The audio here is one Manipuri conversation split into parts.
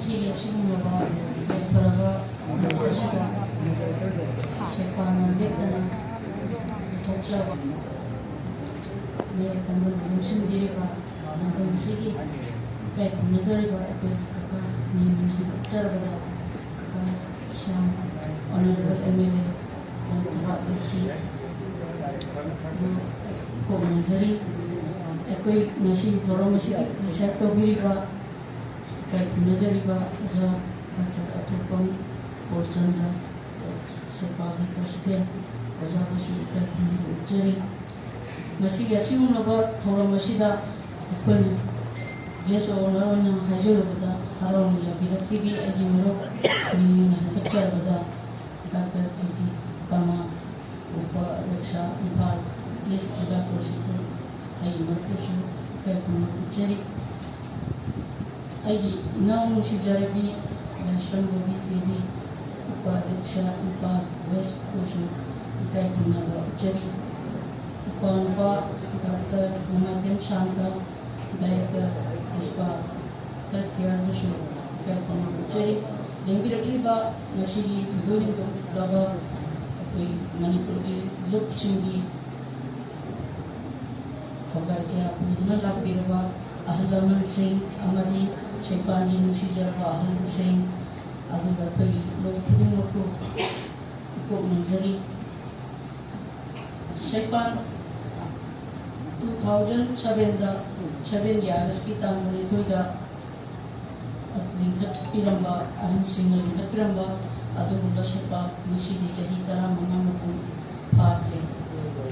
Masih siguro para sila sa panalit na toksa may tambal ng sindiri pa nandun sige kahit nazari ba ay kaka ni hikar ba kaka siya honorable MLA ng taba isi ko nazari ay nasi thoro masih siya to biri ba kahit nazari ba sa atupang portion na sa pagi president sa pasukan ng jari nasi yasi unaba thora masida akoina yeso onaro na hajur bada haron ya biraki bi agi maro ni na hakachar bada dr kiti tama upa raksha impal list jila prosecutor ay markusu kay kun jari ay naung si jarabi national gobi devi upadhyaksa impal west kusu kay kun na jari Panwa Dr. Muhammadin Shanta Director Ispa Healthcare Dusu kaya panagpuchari yang binagliba na sige tuduhin ko laba ako'y Manipur ki Lup Singdi Thogar kaya pulidna lag biraba Ahlaman Singh Amadi Sekpani Nusijarba Ahlaman Singh aduga ako'y loy puding ako ikog ng zari Sekpan 2007 years kita mulai toida at lingkat piramba ahan singa lingkat piramba adu gumla sepa nasi di jahi tara mga mukung pagle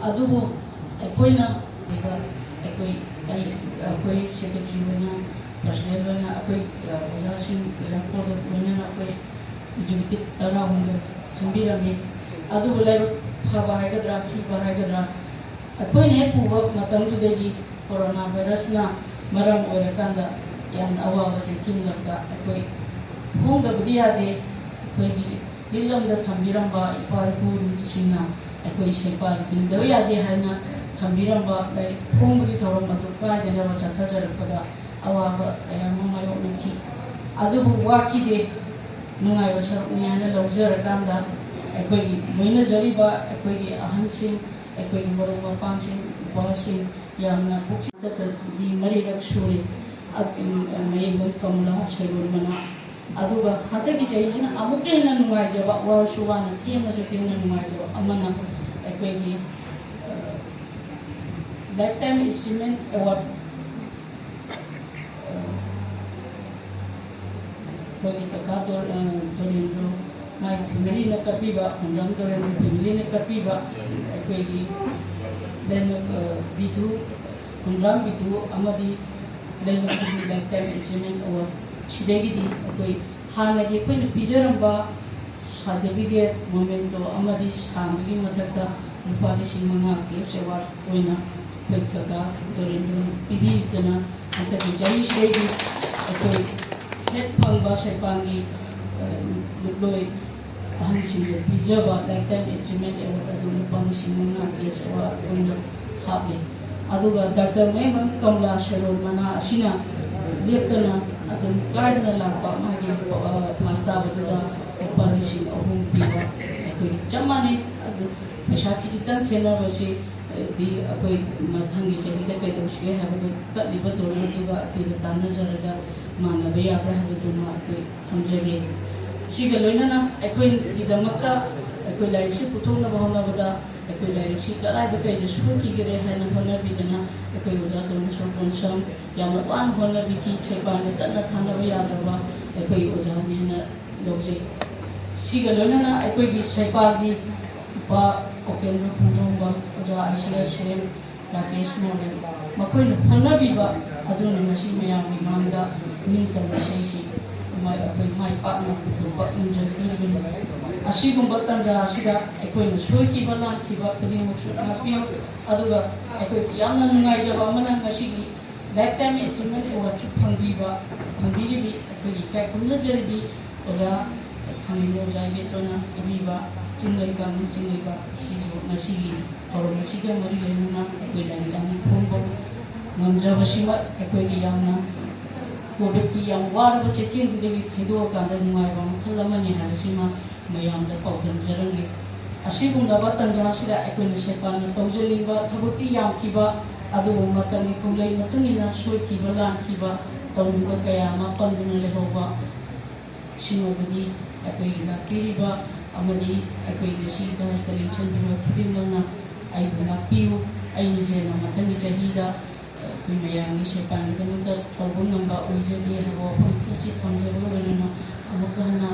adu mo ekoina eka ekoi secretary wana personnel wana ekoi ojasin jakor wana ekoi executive tara hunga khambirami adu bulai phaba haigadra thi bahaigadra akoina puba matamdudagi corona virus na maram oirakanda yan awaba se thinglakta akoi hongda budiyade akoi gi lilamda thambiramba ipa ipu singna akoi sepal hingdaw yade hana thambiramba lai honggi thorom matu ka dena ba chathajarpada awaba ayama mayo niki adubu waki de nungayo saruni hana lawjarakanda akoi moina jariba akoi ahansing ako'y marong mapangsing basing yang na buksita di marirak suri at mayingon kamula sa mana aduga hatagi jaisina amuke na nungajaba war suwana tienga so tienga nungajaba amana ako'y lifetime achievement award ko'y kakator torindro may family na kapiba kung torindro family na kapiba ako'y lemok bidu kundram bidu amadi lemok bidu lifetime achievement award sidagi di ako'y hanagi ako'y pijaramba certificate momento amadi sandugi mathakta lupa lising mga case award oina ako'y kaka dorindro pibitana atagi jai sidagi ako'y het pangba sa pangi luploy ahan sila bijaba lifetime achievement award adu lupang simanga case award oina hable aduga Dr. Mayman Kamla Sharon mana asina leptana adu kaidana lakpa magi pasta batuda upang sing ahum piwa akoi chamane adu mesaki chitan khena basi di akoi mathangi jeli kai dosge habadu kaliba dona duga akoi tana jaraga mana beya pra habadu ma akoi thamjage siga loinana akoi gidamakta akoi lairisi puthongna bahona bada akoi lairisi kalai kai de suki gere hana hona bidana akoi uza dona sorponsam yamawan hona biki sepane tana thana beya darba akoi uza nena logje siga loinana akoi gi sepagi pa okendro pundongba uza ICSM Rakesh Moden makoi hona biba aduna ngasi mayam gi mangda ningtam seisi mai apai mai pa na putu pa injuri asigumba tanja asida akoina soiki balan thiba kadi muksu ngapio aduga akoi yamna nungai jaba mana ngasi lifetime achievement award chu phangbiba phangbibi akoi kai kumna jaribi oja khangino jai betona ibiba jingai ba sijo ngasi thoro ngasi ga mari lenuna akoi lai ani phongbo ngamjaba sima akoi yamna ꯀꯣꯚꯤꯗꯀꯤ ꯌꯥꯝ ꯋꯥꯔꯕ ꯆꯩꯊꯦꯡꯗꯨꯗꯒꯤ ꯊꯩꯗꯣꯛꯑꯀꯥꯟꯗ ꯅꯨꯡꯉꯥꯏꯕ ꯃꯈꯜ ꯑꯃꯅꯤ ꯍꯥꯏꯕꯁꯤꯃ ꯃꯌꯥꯝꯗ ꯄꯥꯎꯗꯝꯖꯔꯝꯂꯤ ꯑꯁꯤꯒꯨꯝꯂꯕ ꯇꯥꯟꯖꯥꯁꯤꯗ ꯑꯩꯈꯣꯏꯅ ꯁꯦꯄꯥꯅ ꯇꯧꯖꯅꯤꯡꯕ ꯊꯕꯛꯇꯤ ꯌꯥꯝꯈꯤꯕ ꯑꯗꯨꯕꯨ ꯃꯇꯝꯒꯤ ꯈꯣꯡꯂꯩ ꯃꯇꯨꯡ ꯏꯟꯅ ꯁꯣꯏꯈꯤꯕ ꯂꯥꯟꯈꯤꯕ ꯇꯧꯔꯤꯕ ꯀꯌꯥ ꯑꯃ ꯄꯟꯗꯨꯅ ꯂꯩꯍꯧꯕ ꯁꯤꯡ ꯑꯗꯨꯗꯤ ꯑꯩꯈꯣꯏꯒꯤ ꯂꯥꯛꯄꯤꯔꯤꯕ ꯑꯃꯗꯤ ꯑꯩꯈꯣꯏꯒꯤ ꯉꯁꯤꯒꯤꯗ ꯍꯁꯇ ꯂꯦꯡꯁꯤꯟꯕꯤꯔꯤꯕ ꯈꯨꯗꯤꯡꯃꯛꯅ ꯑꯩꯕꯨ ꯉꯥꯛꯄꯤꯌꯨ ꯑꯩꯅ ꯍꯦꯟꯅ ꯃꯊꯪꯒꯤ ꯆꯍꯤꯗ ꯑꯩꯈꯣꯏ ꯃꯌꯥꯝꯒꯤ ꯁꯦꯄꯥꯒꯤꯗꯃꯛꯇ ꯇꯧꯕ ꯉꯝꯕ ꯑꯣꯏꯖꯒꯦ ꯍꯥꯏꯕ ꯋꯥꯐꯝ ꯑꯁꯤ ꯊꯝꯖꯕꯒ ꯂꯣꯏꯅꯅ ꯑꯃꯨꯛꯀ ꯍꯟꯅ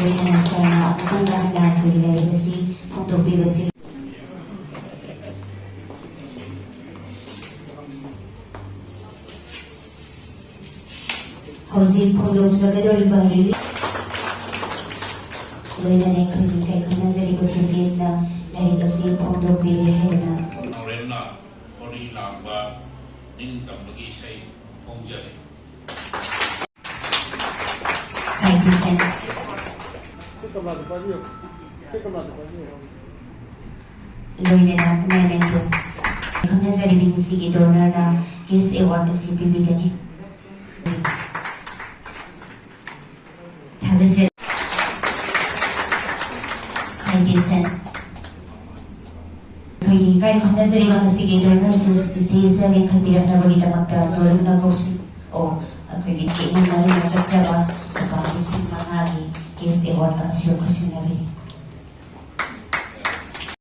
Loina Sarna, ang dahan-dahan ko nilagay kasi kung tupiro si Housin Pondok sa Gadol Barili. Loina na yung kay kung nasari ko sa case na nari kasi Pondok Barili na. Norena, Kori Lamba, Ning Kambagi Say, Pongjari. Citizen. Loina na memento. Kung nasari binisi donor na case ewan na si bibigyan niya. Citizen. Kaya kung nasari mga sige donor stage na rin kabilang na bagita magtanong na gawin o kaya kaya mo na rin nakatsawa kapag isip mga case ewan ang asyo kasi na rin.